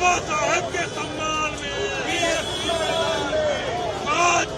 बाबा साहेब के सम्मान में आज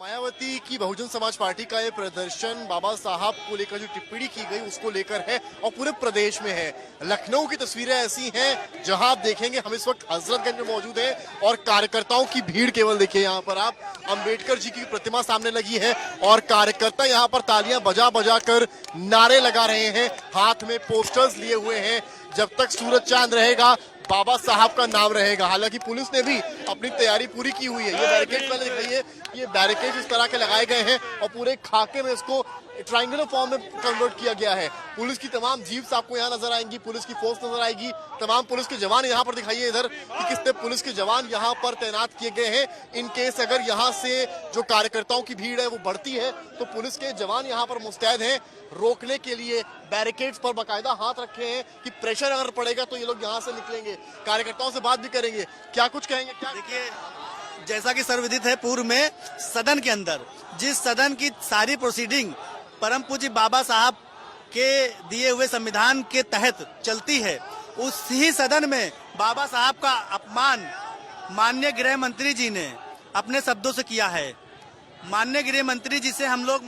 मायावती की बहुजन समाज पार्टी का ये प्रदर्शन बाबा साहब को लेकर जो टिप्पणी की गई उसको लेकर है और पूरे प्रदेश में है। लखनऊ की तस्वीरें ऐसी हैं जहां आप देखेंगे हम इस वक्त हजरतगंज में मौजूद हैं और कार्यकर्ताओं की भीड़ केवल देखिए यहाँ पर आप अंबेडकर जी की प्रतिमा सामने लगी है और कार्यकर्ता यहाँ पर तालियां बजा बजा कर नारे लगा रहे हैं, हाथ में पोस्टर्स लिए हुए हैं, जब तक सूरज चांद रहेगा बाबा साहब का नाम रहेगा। हालांकि पुलिस ने भी अपनी तैयारी पूरी की हुई है। ये बैरिकेड पहले दिख रही है, ये बैरिकेड इस तरह के लगाए गए हैं और पूरे खाके में इसको ट्रायंगुलर फॉर्म में कन्वर्ट किया गया है। पुलिस की तमाम जीप्स आपको यहाँ नजर आएंगी, पुलिस की फोर्स नजर आएगी, तमाम पुलिस के जवान यहाँ पर दिखाइए इधर कि कितने पुलिस के जवान यहाँ पर तैनात किए गए हैं। इन केस अगर यहाँ से जो कार्यकर्ताओं की भीड़ है वो बढ़ती है तो पुलिस के जवान यहाँ पर मुस्तैद हैं रोकने के लिए। बैरिकेड्स पर बाकायदा हाथ रखे हैं कि प्रेशर अगर पड़ेगा तो ये लोग यहाँ से निकलेंगे। कार्यकर्ताओं से बात भी करेंगे, क्या कुछ कहेंगे। क्या देखिए, जैसा कि सर्वविदित है, पूर्व में सदन के अंदर जिस सदन की सारी प्रोसीडिंग परम पूज्य बाबा साहब के दिए हुए संविधान के तहत चलती है, उसी सदन में बाबा साहब का अपमान माननीय गृह मंत्री जी ने अपने शब्दों से किया है। माननीय गृह मंत्री जी से हम लोग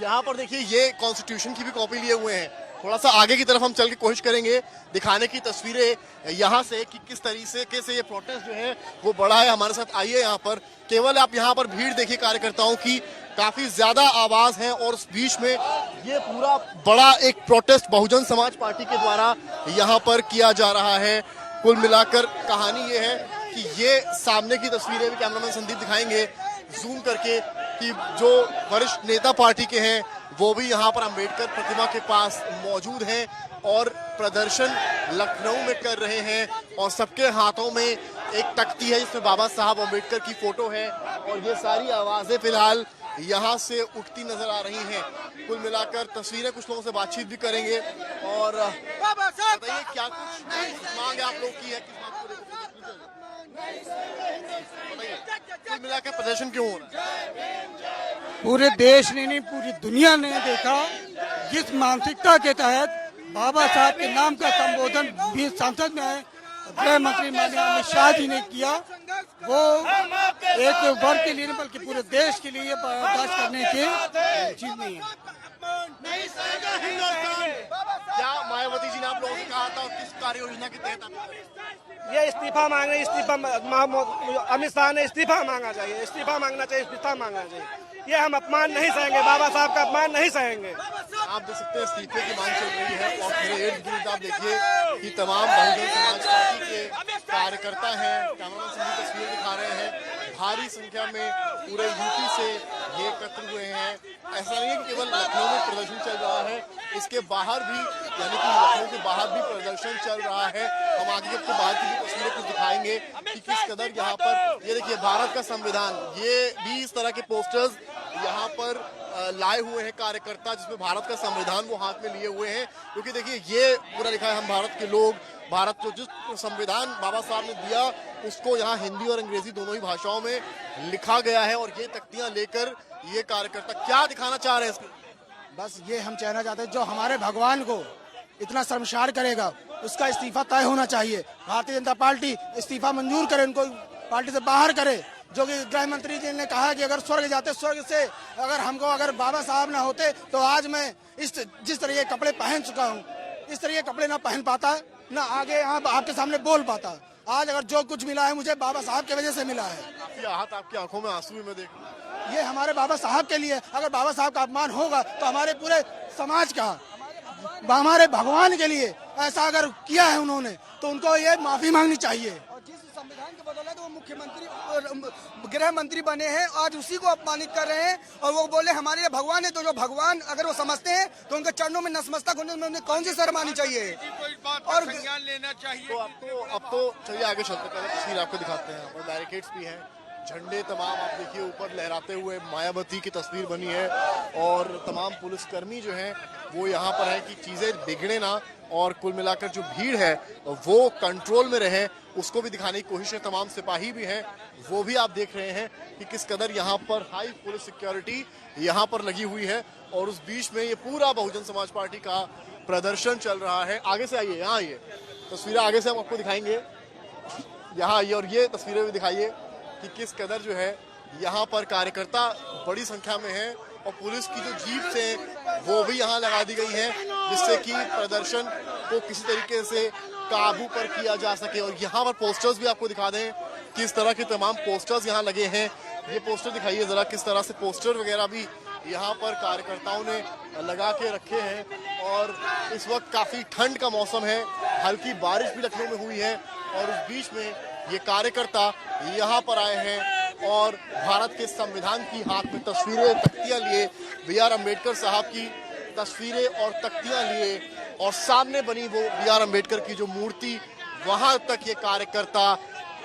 यहाँ पर देखिए ये कॉन्स्टिट्यूशन की भी कॉपी लिए हुए हैं। थोड़ा सा आगे की तरफ हम चल के कोशिश करेंगे दिखाने की तस्वीरें यहाँ से कि किस तरीके से ये प्रोटेस्ट जो है वो बढ़ा है। हमारे साथ आइए यहाँ पर, केवल आप यहाँ पर भीड़ देखिए कार्यकर्ताओं की, काफी ज्यादा आवाज है और उस बीच में ये पूरा बड़ा एक प्रोटेस्ट बहुजन समाज पार्टी के द्वारा यहाँ पर किया जा रहा है। कुल मिलाकर कहानी ये है कि ये सामने की तस्वीरें भी कैमरामैन संदीप दिखाएंगे जूम करके कि जो वरिष्ठ नेता पार्टी के हैं वो भी यहाँ पर अंबेडकर प्रतिमा के पास मौजूद हैं और प्रदर्शन लखनऊ में कर रहे हैं और सबके हाथों में एक तख्ती है जिसमें बाबा साहब अंबेडकर की फोटो है और ये सारी आवाजें फिलहाल यहाँ से उठती नजर आ रही हैं। कुल मिलाकर तस्वीरें, कुछ लोगों से बातचीत भी करेंगे और बताइए क्या कुछ मांग है आप लोग की है, किस मांग को लेकर कुल मिलाकर प्रदर्शन क्यों हो रहा है। पूरे देश ने नहीं पूरी दुनिया ने देखा जिस मानसिकता के तहत बाबा साहब के नाम का संबोधन भी संसद में गृह मंत्री माननीय अमित शाह जी ने किया, वो एक वर्ग के लिए नहीं बल्कि पूरे देश के लिए बर्दाश्त करने की चीज नहीं है। क्या मायावती जी ने आप लोगों से कहा था और किस कार्य योजना के तहत ये इस्तीफा मांग रहे, इस्तीफा अमित शाह ने इस्तीफा मांगा चाहिए, इस्तीफा मांगना चाहिए, इस्तीफा मांगना चाहिए। ये हम अपमान नहीं सहेंगे, बाबा साहब का अपमान नहीं सहेंगे। आप देख सकते हैं इस्तीफे की मांग चल रही है और मेरे इर्द गिर्द आप देखिए कि तमाम बहुजन समाज पार्टी के कार्यकर्ता हैं, कैमरामैन से भी तस्वीर दिखा रहे हैं। भारी संख्या में पूरे यूपी से ये एकत्र हुए हैं। ऐसा नहीं है कि केवल लखनऊ में प्रदर्शन चल रहा है, इसके बाहर भी यानी कि लखनऊ के बाहर भी प्रदर्शन चल रहा है। हम आगे आपको बाहर की भी तस्वीरें कुछ दिखाएंगे कि किस कदर यहाँ पर ये देखिए भारत का संविधान, ये भी इस तरह के पोस्टर्स यहाँ पर लाए हुए हैं कार्यकर्ता जिसमें भारत का संविधान वो हाथ में लिए हुए हैं। क्योंकि देखिए ये पूरा लिखा है हम भारत के लोग, भारत जो जिस संविधान बाबा साहब ने दिया उसको यहाँ हिंदी और अंग्रेजी दोनों ही भाषाओं में लिखा गया है और ये तख्तियां लेकर ये कार्यकर्ता क्या दिखाना चाह रहे हैं इसमें। बस ये हम कहना चाहते हैं जो हमारे भगवान को इतना शर्मसार करेगा उसका इस्तीफा तय होना चाहिए। भारतीय जनता पार्टी इस्तीफा मंजूर करे, उनको पार्टी से बाहर करे। जो कि गृह मंत्री जी ने कहा कि अगर स्वर्ग जाते, स्वर्ग से अगर बाबा साहब ना होते तो आज मैं जिस तरह के कपड़े पहन चुका हूँ इस तरह के कपड़े ना पहन पाता, ना आगे यहाँ आपके सामने बोल पाता। आज अगर जो कुछ मिला है मुझे बाबा साहब की वजह से मिला है। हाथ आपकी आंखों में आंसू में देख रहा हूं। ये हमारे बाबा साहब के लिए, अगर बाबा साहब का अपमान होगा तो हमारे पूरे समाज का, हमारे भगवान के लिए ऐसा अगर किया है उन्होंने तो उनको ये माफी मांगनी चाहिए। और जिस संविधान के बदौलत वो मुख्यमंत्री गृह मंत्री बने हैं आज उसी को अपमानित कर रहे हैं और वो बोले हमारे लिए भगवान है। तो जो भगवान अगर वो समझते हैं तो उनके चरणों में नतमस्तक होने में उन्हें कौन सी शर्म आनी चाहिए और संज्ञान लेना चाहिए। तो अब तो चलिए आगे चलते, पहले तस्वीर आपको दिखाते हैं। और बैरिकेड्स भी हैं, झंडे तमाम आप देखिए ऊपर लहराते हुए मायावती की तस्वीर बनी है और तमाम पुलिसकर्मी जो हैं वो यहाँ पर है कि चीजें बिगड़े ना और कुल मिलाकर जो भीड़ है वो कंट्रोल में रहे, उसको भी दिखाने की कोशिश है। तमाम सिपाही भी हैं, वो भी आप देख रहे हैं कि किस कदर यहाँ पर हाई पुलिस सिक्योरिटी यहाँ पर लगी हुई है। और उस बीच में ये पूरा बहुजन समाज पार्टी का प्रदर्शन चल रहा है। आगे से आइए, यहाँ आइए, तस्वीरें आगे से हम आपको दिखाएंगे। यहाँ आइए और ये तस्वीरें भी दिखाइए कि किस कदर जो है यहाँ पर कार्यकर्ता बड़ी संख्या में है और पुलिस की जो जीप से वो भी यहाँ लगा दी गई है, जिससे कि प्रदर्शन को किसी तरीके से काबू पर किया जा सके। और यहाँ पर पोस्टर्स भी आपको दिखा दें, किस तरह के तमाम पोस्टर्स यहाँ लगे हैं। ये पोस्टर दिखाइए जरा, किस तरह से पोस्टर वगैरह भी यहाँ पर कार्यकर्ताओं ने लगा के रखे हैं। और इस वक्त काफी ठंड का मौसम है, हल्की बारिश भी लखनऊ में हुई है और उस बीच में ये कार्यकर्ता यहाँ पर आए हैं और भारत के संविधान की हाथ में तस्वीरें, तख्तियां लिए, B.R. अम्बेडकर साहब की तस्वीरें और तख्तियां लिए और सामने बनी वो B.R. अम्बेडकर की जो मूर्ति, वहां तक ये कार्यकर्ता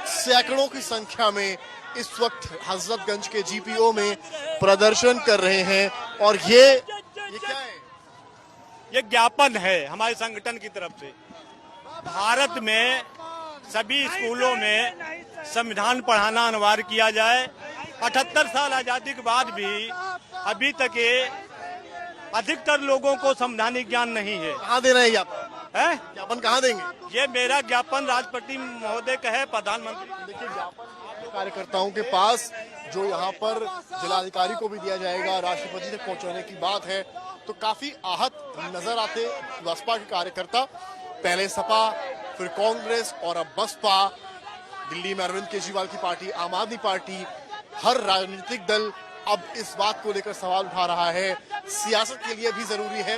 सैकड़ों की संख्या में इस वक्त हजरतगंज के GPO में प्रदर्शन कर रहे हैं। और ये क्या है? ये ज्ञापन है हमारे संगठन की तरफ से। भारत में सभी स्कूलों में संविधान पढ़ाना अनिवार्य किया जाए। 78 साल आजादी के बाद भी अभी तक ये अधिकतर लोगों को संवैधानिक ज्ञान नहीं है। कहाँ देना है ज्ञापन कहाँ देंगे? ये मेरा ज्ञापन राष्ट्रपति महोदय का है, प्रधानमंत्री। देखिए ज्ञापन कार्यकर्ताओं के पास जो यहाँ पर जिलाधिकारी को भी दिया जाएगा, राष्ट्रपति तक पहुंचाने की बात है। तो काफी आहत नजर आते बसपा के कार्यकर्ता, पहले सपा, फिर कांग्रेस और अब बसपा। दिल्ली में अरविंद केजरीवाल की पार्टी, आम आदमी पार्टी, हर राजनीतिक दल अब इस बात को लेकर सवाल उठा रहा है। सियासत के लिए भी जरूरी है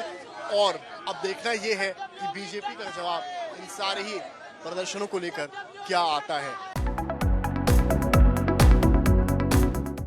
और अब देखना यह है कि बीजेपी का जवाब इन सारे ही प्रदर्शनों को लेकर क्या आता है।